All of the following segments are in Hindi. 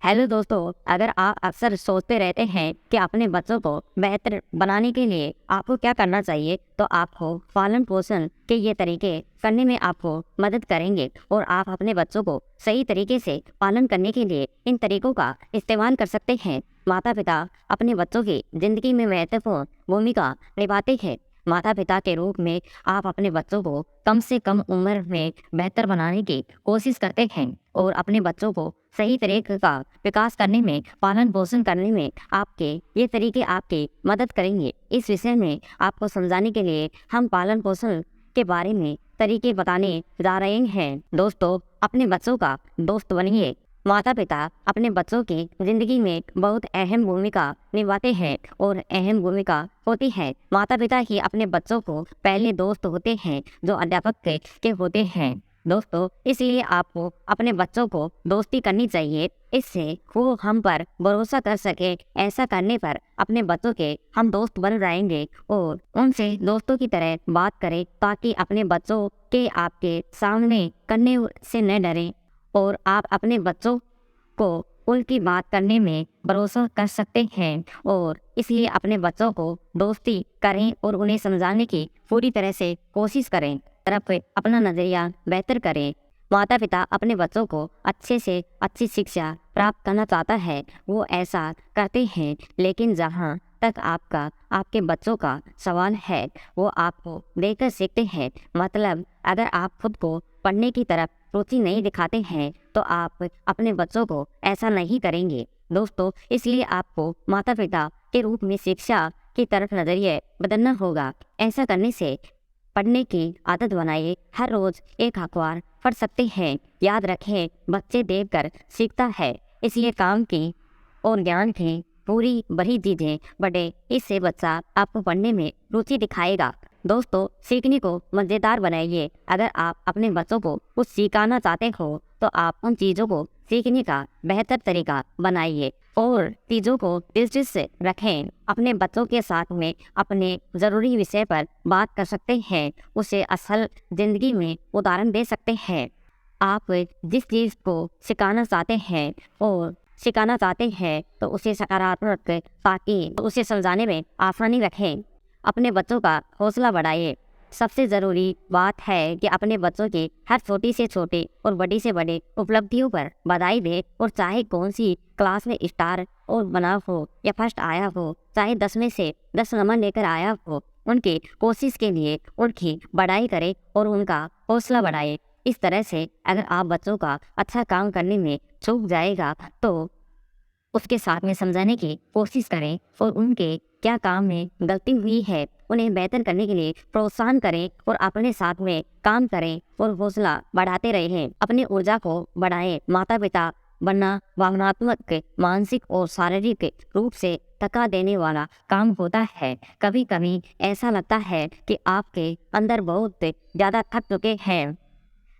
हेलो दोस्तों, अगर आप अक्सर सोचते रहते हैं कि अपने बच्चों को बेहतर बनाने के लिए आपको क्या करना चाहिए, तो आपको पालन पोषण के ये तरीके करने में आपको मदद करेंगे और आप अपने बच्चों को सही तरीके से पालन करने के लिए इन तरीकों का इस्तेमाल कर सकते हैं। माता पिता अपने बच्चों की जिंदगी में महत्वपूर्ण भूमिका निभाते हैं। माता पिता के रूप में आप अपने बच्चों को कम से कम उम्र में बेहतर बनाने की कोशिश करते हैं और अपने बच्चों को सही तरीके का विकास करने में, पालन पोषण करने में आपके ये तरीके आपकी मदद करेंगे। इस विषय में आपको समझाने के लिए हम पालन पोषण के बारे में तरीके बताने जा रहे हैं। दोस्तों, अपने बच्चों का दोस्त बनिए। माता पिता अपने बच्चों की जिंदगी में बहुत अहम भूमिका निभाते हैं और अहम भूमिका होती है। माता पिता ही अपने बच्चों को पहले दोस्त होते हैं जो अध्यापक के होते हैं। दोस्तों, इसलिए आपको अपने बच्चों को दोस्ती करनी चाहिए, इससे वो हम पर भरोसा कर सके। ऐसा करने पर अपने बच्चों के हम दोस्त बन जाएंगे और उनसे दोस्तों की तरह बात करें ताकि अपने बच्चों के आपके सामने करने से न डरें और आप अपने बच्चों को उनकी बात करने में भरोसा कर सकते हैं। और इसलिए अपने बच्चों को दोस्ती करें और उन्हें समझाने की पूरी तरह से कोशिश करें, तरफ अपना नज़रिया बेहतर करें। माता पिता अपने बच्चों को अच्छे से अच्छी शिक्षा प्राप्त करना चाहता है, वो ऐसा करते हैं, लेकिन जहाँ तक आपके बच्चों का सवाल है, वो आपको देखकर सीखते हैं। मतलब अगर आप खुद को पढ़ने की तरफ रुचि नहीं दिखाते हैं तो आप अपने बच्चों को ऐसा नहीं करेंगे। दोस्तों, इसलिए आपको माता पिता के रूप में शिक्षा की तरफ नज़रिए बदलना होगा। ऐसा करने से पढ़ने की आदत बनाइए। हर रोज़ एक अखबार पढ़ सकते हैं। याद रखें, बच्चे देखकर सीखता है, इसलिए काम की और ज्ञान की पूरी बड़ी चीज़ें बढ़े, इससे बच्चा आपको पढ़ने में रुचि दिखाएगा। दोस्तों, सीखने को मज़ेदार बनाइए। अगर आप अपने बच्चों को कुछ सिखाना चाहते हो तो आप उन चीज़ों को सीखने का बेहतर तरीका बनाइए और चीज़ों को दिलचस्प रखें। अपने बच्चों के साथ में अपने ज़रूरी विषय पर बात कर सकते हैं, उसे असल ज़िंदगी में उदाहरण दे सकते हैं। आप जिस चीज़ को सिखाना चाहते हैं तो उसे सकारात्मक ताकि उसे समझाने में आसानी रखें। अपने बच्चों का हौसला बढ़ाइए। सबसे ज़रूरी बात है कि अपने बच्चों की हर छोटी से छोटी और बड़ी से बड़ी उपलब्धियों पर बधाई दें और चाहे कौन सी क्लास में स्टार और बना हो या फर्स्ट आया हो, चाहे 10 में से 10 नंबर लेकर आया हो, उनकी कोशिश के लिए उनकी बड़ाई करें और उनका हौसला बढ़ाएं। इस तरह से अगर आप बच्चों का अच्छा काम करने में चूक जाएगा तो उसके साथ में समझाने की कोशिश करें और उनके क्या काम में गलती हुई है उन्हें बेहतर करने के लिए प्रोत्साहन करें और अपने साथ में काम करें और हौसला बढ़ाते रहें। अपनी ऊर्जा को बढ़ाएं। माता पिता बनना भावनात्मक, मानसिक और शारीरिक रूप से थका देने वाला काम होता है। कभी कभी ऐसा लगता है कि आपके अंदर बहुत ज़्यादा थक चुके हैं,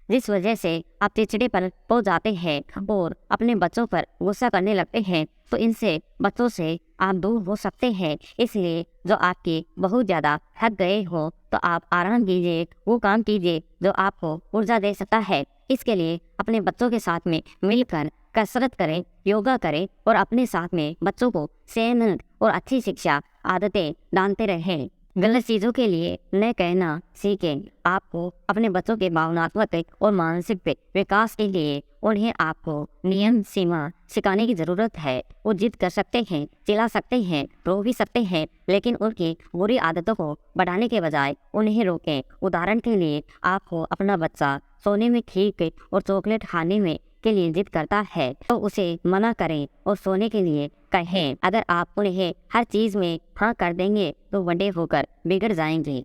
जिस वजह से आप चिड़चिड़ेपन हो जाते हैं और अपने बच्चों पर गुस्सा करने लगते हैं, तो इनसे बच्चों से आप दूर हो सकते हैं। इसलिए जो आपके बहुत ज़्यादा थक गए हो तो आप आराम कीजिए, वो काम कीजिए जो आपको ऊर्जा दे सकता है। इसके लिए अपने बच्चों के साथ में मिलकर कसरत करें, योगा करें और अपने साथ में बच्चों को सेहतमंद और अच्छी शिक्षा आदतें डालते रहें। गलत चीज़ों के लिए न कहना सीखें। आपको अपने बच्चों के भावनात्मक और मानसिक विकास के लिए उन्हें आपको नियम सीमा सिखाने की ज़रूरत है। वो जिद कर सकते हैं, चिल्ला सकते हैं, रो भी सकते हैं, लेकिन उनकी बुरी आदतों को बढ़ाने के बजाय उन्हें रोकें। उदाहरण के लिए, आपको अपना बच्चा सोने में केक और चॉकलेट खाने में के लिए जिद करता है तो उसे मना करें और सोने के लिए कहें। अगर आप उन्हें हर चीज़ में हाँ कर देंगे तो बड़े होकर बिगड़ जाएंगे,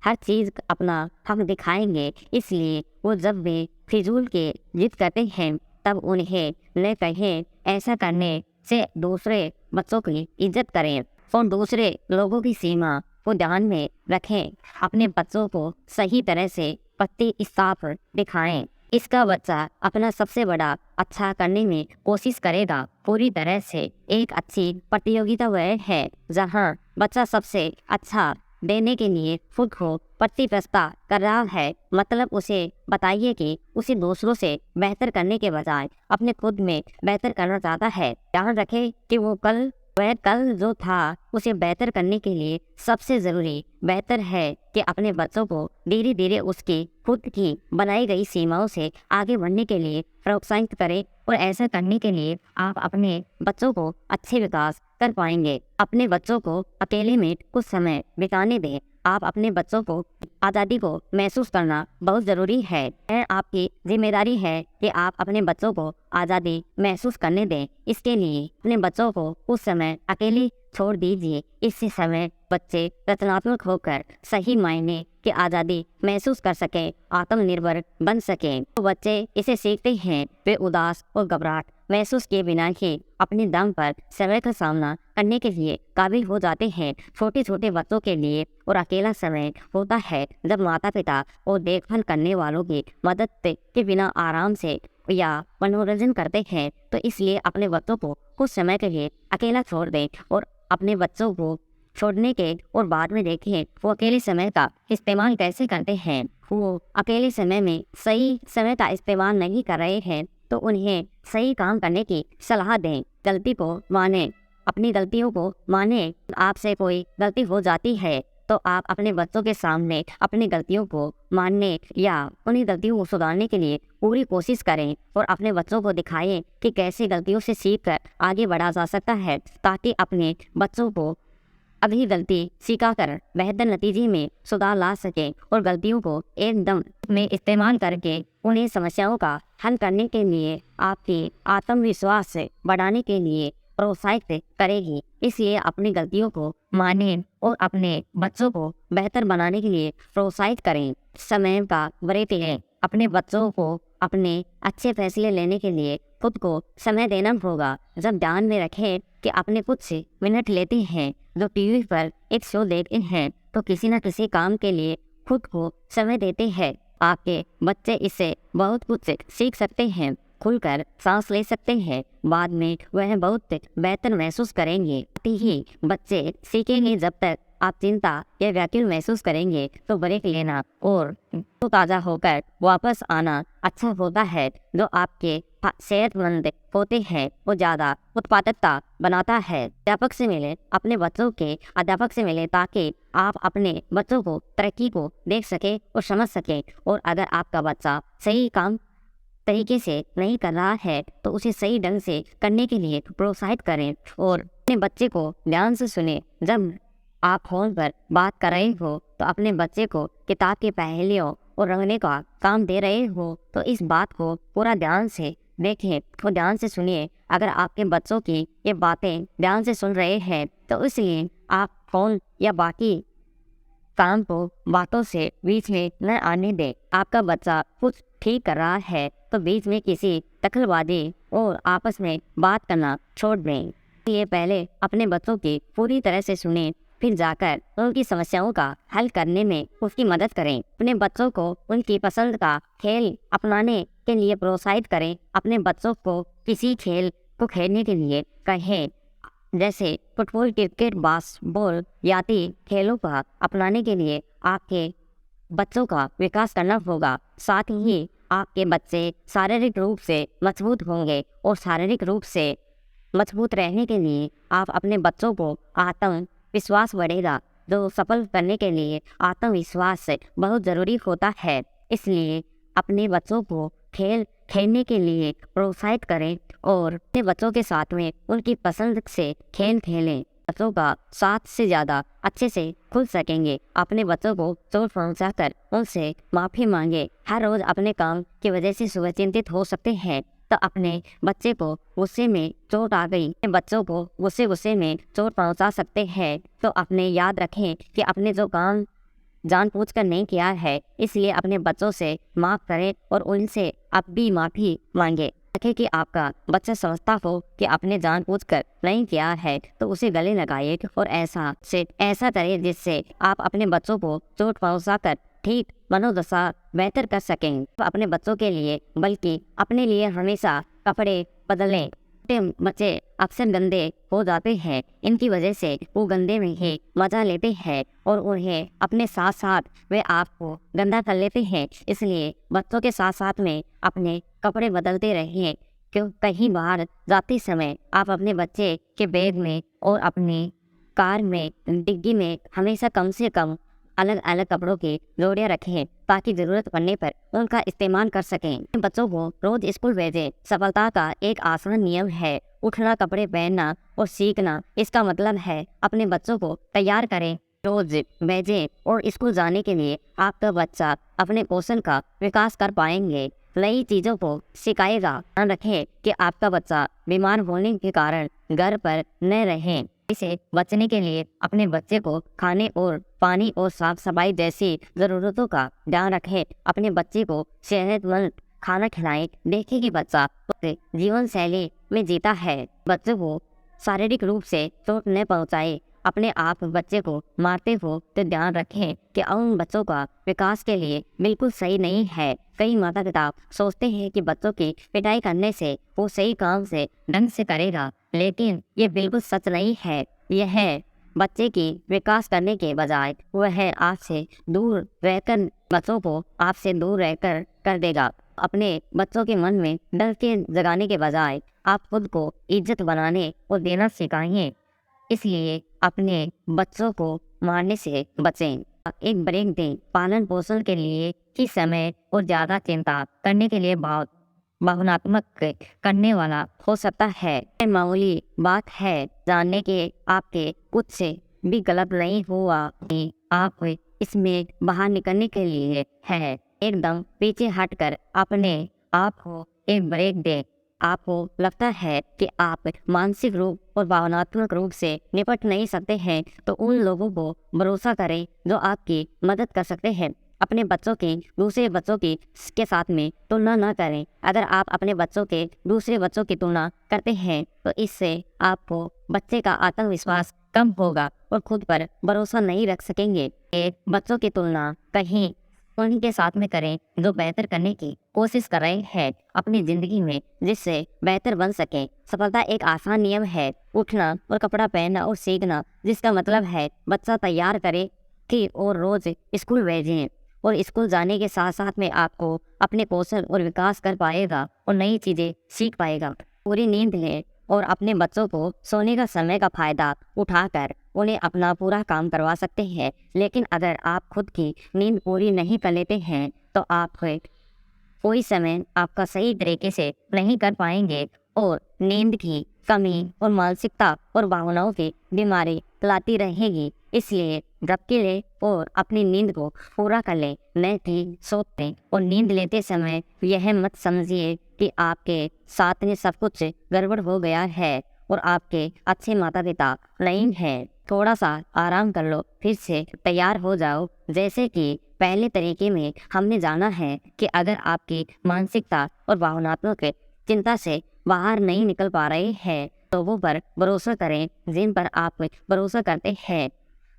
हर चीज़ अपना हक दिखाएंगे। इसलिए वो जब भी फिजूल के जिद करते हैं तब उन्हें न कहें। ऐसा करने से दूसरे बच्चों की इज्जत करें और दूसरे लोगों की सीमा को ध्यान में रखें। अपने बच्चों को सही तरह से पत्ती साफ दिखाएं। इसका बच्चा अपना सबसे बड़ा अच्छा करने में कोशिश करेगा। पूरी तरह से एक अच्छी प्रतियोगिता वह है जहां बच्चा सबसे अच्छा देने के लिए खुद को प्रतिस्पर्धा कर रहा है, मतलब उसे बताइए कि उसे दूसरों से बेहतर करने के बजाय अपने खुद में बेहतर करना चाहता है। ध्यान रखें कि वह कल जो था उसे बेहतर करने के लिए सबसे ज़रूरी बेहतर है कि अपने बच्चों को धीरे धीरे उसकी खुद की बनाई गई सीमाओं से आगे बढ़ने के लिए प्रोत्साहित करें, और ऐसा करने के लिए आप अपने बच्चों को अच्छे विकास कर पाएंगे। अपने बच्चों को अकेले में कुछ समय बिताने दें। आप अपने बच्चों को आज़ादी को महसूस करना बहुत ज़रूरी है। यह आपकी जिम्मेदारी है कि आप अपने बच्चों को आज़ादी महसूस करने दें। इसके लिए अपने बच्चों को कुछ समय अकेले छोड़ दीजिए। इससे समय बच्चे रचनात्मक होकर सही मायने की आज़ादी महसूस कर सकें, आत्मनिर्भर बन सकें। तो बच्चे इसे सीखते हैं, वे उदास और घबराहट महसूस किए बिना ही अपने दम पर समय का सामना करने के लिए काबिल हो जाते हैं। छोटे छोटे बच्चों के लिए और अकेला समय होता है जब माता पिता और देखभाल करने वालों की मदद के बिना आराम से या मनोरंजन करते हैं। तो इसलिए अपने बच्चों को कुछ समय के लिए अकेला छोड़ दें और अपने बच्चों को छोड़ने के और बाद में देखें वो अकेले समय का इस्तेमाल कैसे करते हैं। वो अकेले समय में सही समय का इस्तेमाल नहीं कर रहे हैं तो उन्हें सही काम करने की सलाह दें। गलती को माने, अपनी गलतियों को माने। आपसे कोई गलती हो जाती है तो आप अपने बच्चों के सामने अपनी गलतियों को मानने या उन्हीं गलतियों को सुधारने के लिए पूरी कोशिश करें और अपने बच्चों को दिखाएं कि कैसे गलतियों से सीखकर आगे बढ़ा जा सकता है, ताकि अपने बच्चों को अगली गलती सिखाकर बेहतर नतीजे में सुधार ला सकें और गलतियों को एकदम में इस्तेमाल करके उन्हें समस्याओं का हल करने के लिए आपकी आत्मविश्वास से बढ़ाने के लिए प्रोत्साहित करेगी। इसलिए अपनी गलतियों को मानें और अपने बच्चों को बेहतर बनाने के लिए प्रोत्साहित करें। समय का ब्रेक लें। अपने बच्चों को अपने अच्छे फैसले लेने के लिए खुद को समय देना होगा। जब ध्यान में रखें कि अपने कुछ मिनट लेते हैं, जो टीवी पर एक शो देखते हैं, तो किसी न किसी काम के लिए खुद को समय देते हैं। आपके बच्चे इससे बहुत कुछ सीख सकते हैं, खुलकर सांस ले सकते हैं। बाद में वह बहुत बेहतर महसूस करेंगे। ही बच्चे सीखेंगे। जब तक आप चिंता या व्याकुल महसूस करेंगे तो ब्रेक लेना और तो ताज़ा होकर वापस आना अच्छा होता है, जो आपके सेहतमंद होते हैं वो ज़्यादा उत्पादकता बनाता है। अध्यापक से मिले, अपने बच्चों के अध्यापक से मिले ताकि आप अपने बच्चों को तरक्की को देख सके और समझ सके। और अगर आपका बच्चा सही काम तरीके से नहीं कर रहा है तो उसे सही ढंग से करने के लिए प्रोत्साहित करें और अपने बच्चे को ध्यान से सुने। जब आप फोन पर बात कर रहे हो तो अपने बच्चे को किताब के पहेलियों और रंगने का काम दे रहे हो तो इस बात को पूरा ध्यान से देखें और ध्यान से सुनिए। अगर आपके बच्चों की ये बातें ध्यान से सुन रहे हैं तो इसलिए आप फोन या बाकी काम को बातों से बीच में न आने दें। आपका बच्चा कुछ ठीक कर रहा है तो बीच में किसी दखलबाजी और आपस में बात करना छोड़ दें। इसलिए पहले अपने बच्चों की पूरी तरह से सुनें, फिर जाकर उनकी समस्याओं का हल करने में उसकी मदद करें। अपने बच्चों को उनकी पसंद का खेल अपनाने के लिए प्रोत्साहित करें। अपने बच्चों को किसी खेल को खेलने के लिए कहें, जैसे फुटबॉल, क्रिकेट, बास्केटबॉल आदि खेलों का अपनाने के लिए आपके बच्चों का विकास करना होगा। साथ ही आपके बच्चे शारीरिक रूप से मजबूत होंगे और शारीरिक रूप से मजबूत रहने के लिए आप अपने बच्चों को आत्मविश्वास बढ़ेगा, जो सफल करने के लिए आत्मविश्वास बहुत ज़रूरी होता है। इसलिए अपने बच्चों को खेल खेलने के लिए प्रोत्साहित करें और अपने बच्चों के साथ में उनकी पसंद से खेल खेलें। बच्चों का साथ से ज़्यादा अच्छे से खुल सकेंगे। अपने बच्चों को चोट पहुंचाकर उनसे माफ़ी मांगे। हर रोज़ अपने काम की वजह से सुबह चिंतित हो सकते हैं तो अपने बच्चे को गुस्से में चोट आ गई, बच्चों को गुस्से में चोट पहुंचा सकते हैं। तो अपने याद रखें कि अपने जो काम जानबूझकर नहीं किया है, इसलिए अपने बच्चों से माफ़ करें और उनसे अब भी माफ़ी मांगे। रखें कि आपका बच्चा समझता हो कि आपने जानबूझकर नहीं किया है तो उसे गले लगाइए और ऐसा करें जिससे आप अपने बच्चों को चोट पहुंचाकर ठीक मनोदशा बेहतर कर सकें। अपने बच्चों के लिए बल्कि अपने लिए हमेशा कपड़े बदलें। छोटे बच्चे अक्सर गंदे हो जाते हैं, इनकी वजह से वो गंदे में ही मजा लेते हैं और उन्हें अपने साथ साथ वे आपको गंदा कर लेते हैं। इसलिए बच्चों के साथ साथ में अपने कपड़े बदलते रहें। क्यों कहीं बाहर जाते समय आप अपने बच्चे के बैग में और अपनी कार में डिग्गी में हमेशा कम से कम अलग अलग कपड़ों की जोड़ियां रखें ताकि जरूरत पड़ने पर उनका इस्तेमाल कर सकें। बच्चों को रोज स्कूल भेजें। सफलता का एक आसान नियम है उठना, कपड़े पहनना और सीखना। इसका मतलब है अपने बच्चों को तैयार करें, रोज भेजें और स्कूल जाने के लिए आपका बच्चा अपने कौशल का विकास कर पाएंगे, नई चीजों को सिखाएगा। ध्यान रखें कि आपका बच्चा बीमार होने के कारण घर पर न रहे। इसे बचने के लिए अपने बच्चे को खाने और पानी और साफ सफाई जैसी जरूरतों का ध्यान रखें। अपने बच्चे को सेहतमंद खाना खिलाएं। देखें कि बच्चा जीवन शैली में जीता है। बच्चों को शारीरिक रूप से चोट न पहुंचाए। अपने आप बच्चे को मारते हो तो ध्यान रखें कि उन बच्चों का विकास के लिए बिल्कुल सही नहीं है। कई माता पिता सोचते हैं कि बच्चों की पिटाई करने से वो सही काम से ढंग से करेगा, लेकिन ये बिल्कुल सच नहीं है। यह बच्चे की विकास करने के बजाय वह आपसे दूर रहकर बच्चों को आपसे दूर रहकर कर देगा। अपने बच्चों के मन में डर के जगाने के बजाय आप खुद को इज्जत बनाने और देना सिखाइए। इसलिए अपने बच्चों को मारने से बचें। एक ब्रेक दें। पालन पोषण के लिए कि समय और ज़्यादा चिंता करने के लिए बहुत भावनात्मक करने वाला हो सकता है। मामूली बात है, जानने के आपके कुछ से भी गलत नहीं हुआ कि आप इसमें बाहर निकलने के लिए है। एकदम पीछे हटकर अपने आप को एक ब्रेक दें। आपको लगता है कि आप मानसिक रूप और भावनात्मक रूप से निपट नहीं सकते हैं तो उन लोगों को भरोसा करें जो आपकी मदद कर सकते हैं। अपने बच्चों की दूसरे बच्चों की के साथ में तुलना न करें। अगर आप अपने बच्चों के दूसरे बच्चों की तुलना करते हैं तो इससे आपको बच्चे का आत्मविश्वास कम होगा और खुद पर भरोसा नहीं रख सकेंगे। एक बच्चों की तुलना कहीं उनके साथ में करें जो बेहतर करने की कोशिश कर रहे हैं अपनी जिंदगी में, जिससे बेहतर बन सके। सफलता एक आसान नियम है उठना और कपड़ा पहनना और सीखना, जिसका मतलब है बच्चा तैयार करे कि और रोज स्कूल भेजें और स्कूल जाने के साथ साथ में आपको अपने कौशल और विकास कर पाएगा और नई चीजें सीख पाएगा। पूरी नींद लें और अपने बच्चों को सोने का समय का फायदा उठाकर उन्हें अपना पूरा काम करवा सकते हैं। लेकिन अगर आप खुद की नींद पूरी नहीं कर लेते हैं तो आप कोई समय आपका सही तरीके से नहीं कर पाएंगे और नींद की कमी और मानसिकता और भावनाओं की बीमारी लाती रहेगी। इसलिए झपकी लें और अपनी नींद को पूरा कर लें, न कि सोते और नींद लेते समय यह मत समझिए कि आपके साथ में सब कुछ गड़बड़ हो गया है और आपके अच्छे माता पिता नहीं हैं। थोड़ा सा आराम कर लो, फिर से तैयार हो जाओ। जैसे कि पहले तरीके में हमने जाना है कि अगर आपकी मानसिकता और भावनात्मक चिंता से बाहर नहीं निकल पा रहे हैं तो वो पर भरोसा करें जिन पर आप भरोसा करते हैं।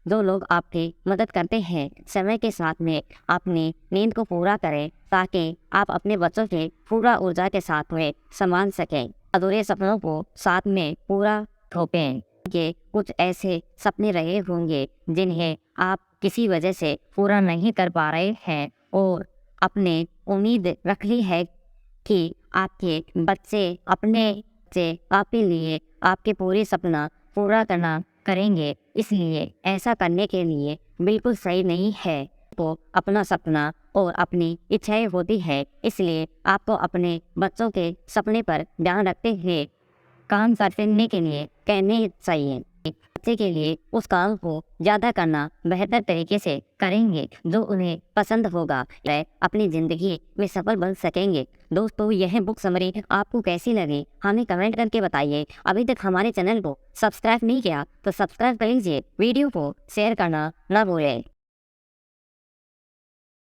जो लोग आपकी मदद करते हैं समय के साथ में अपनी नींद को पूरा करें ताकि आप अपने बच्चों के पूरा ऊर्जा के साथ में संभाल सकें। अधूरे सपनों को साथ में पूरा थोपें। के कुछ ऐसे सपने रहे होंगे जिन्हें आप किसी वजह से पूरा नहीं कर पा रहे हैं और अपने उम्मीद रख ली है कि आपके बच्चे आपके लिए आपके पूरे सपना पूरा करना करेंगे। इसलिए ऐसा करने के लिए बिल्कुल सही नहीं है। तो अपना सपना और अपनी इच्छाएं होती है, इसलिए आपको अपने बच्चों के सपने पर ध्यान रखते हुए काम करने के लिए कहने चाहिए। बच्चे के लिए उस काम को ज़्यादा करना बेहतर तरीके से करेंगे जो उन्हें पसंद होगा। वह अपनी ज़िंदगी में सफल बन सकेंगे। दोस्तों, यह बुक समरी आपको कैसी लगी हमें कमेंट करके बताइए। अभी तक हमारे चैनल को सब्सक्राइब नहीं किया तो सब्सक्राइब कर लीजिए। वीडियो को शेयर करना ना भूलें।